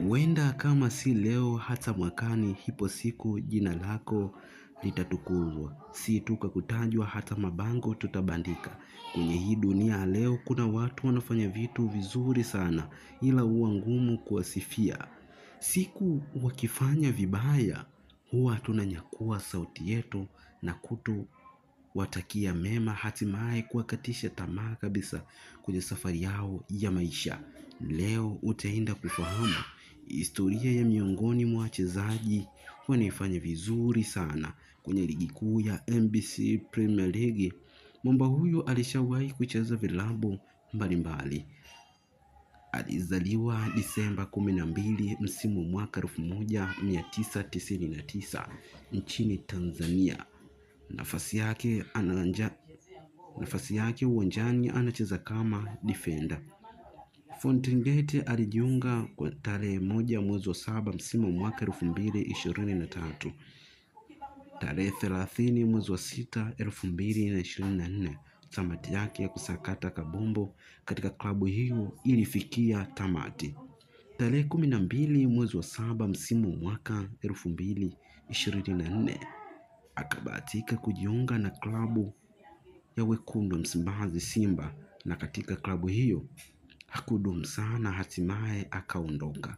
Huenda kama si leo hata mwakani, ipo siku jina lako litatukuzwa. Si tu kwa kutajwa, hata mabango tutabandika. Kwenye hii dunia leo kuna watu wanafanya vitu vizuri sana, ila huwa ngumu kuwasifia. Siku wakifanya vibaya, huwa tunanyakua sauti yetu na watakia mema, hatimaye kuwakatisha tamaa kabisa kwenye safari yao ya maisha. Leo utaenda kufahamu historia ya miongoni mwa wachezaji wanaifanya vizuri sana kwenye ligi kuu ya NBC Premier League. Mwamba huyu alishawahi kucheza vilabu mbalimbali. Alizaliwa Disemba 12 msimu mwaka 1999 nchini Tanzania. Nafasi yake uwanjani anacheza kama defender. Fountain Gate alijiunga kwa tarehe 1 mwezi wa 7 msimu mwaka 2023. Tarehe 30 mwezi wa 6 2024 tamati yake ya kusakata kabumbu katika klabu hiyo ilifikia tamati. Tarehe 12 mwezi wa 7 msimu mwaka 2024 akabahatika kujiunga na klabu ya Wekundu wa Msimbazi Simba, na katika klabu hiyo hakudumu sana, hatimaye akaondoka.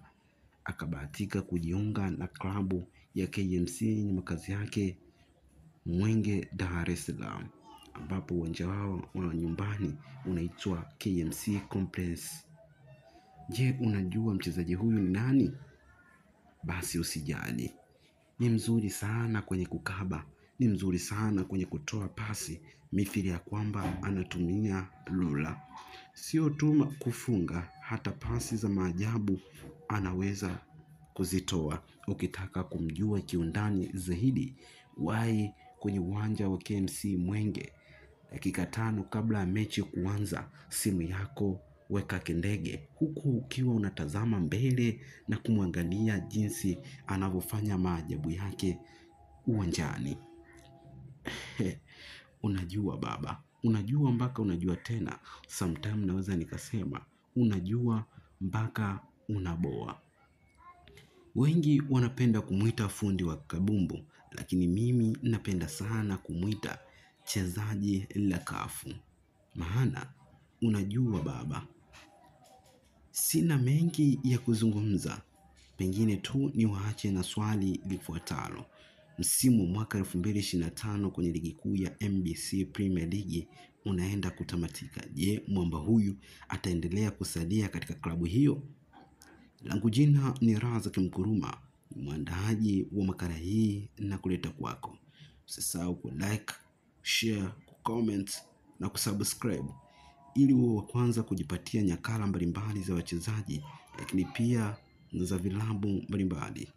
Akabahatika kujiunga na klabu ya KMC yenye makazi yake Mwenge, Dar es Salaam, ambapo uwanja wao wa nyumbani unaitwa KMC Complex. Je, unajua mchezaji huyu ni nani? Basi usijali. Ni mzuri sana kwenye kukaba, ni mzuri sana kwenye kutoa pasi, mithili ya kwamba anatumia lula. Sio tu kufunga, hata pasi za maajabu anaweza kuzitoa. Ukitaka kumjua kiundani zaidi, wahi kwenye uwanja wa KMC Mwenge. Dakika 5 kabla ya mechi kuanza, simu yako weka kendege, huku ukiwa unatazama mbele na kumwangalia jinsi anavyofanya maajabu yake uwanjani. Unajua baba, unajua mpaka unajua tena. Sometime naweza nikasema unajua mpaka unaboa. Wengi wanapenda kumuita fundi wa kabumbu, lakini mimi napenda sana kumuita chezaji la kafu. Maana unajua baba, sina mengi ya kuzungumza, pengine tu niwaache na swali lifuatalo. Msimu mwaka 2025 kwenye ligi kuu ya NBC Premier League unaenda kutamatika. Je, mwamba huyu ataendelea kusalia katika klabu hiyo? Langu jina ni Razak Mkuruma, mwandaaji wa makala hii na kuleta kwako. Usisahau ku like, share, comment na kusubscribe ili uwe wa kwanza kujipatia nyakala mbalimbali za wachezaji, lakini pia za vilabu mbalimbali.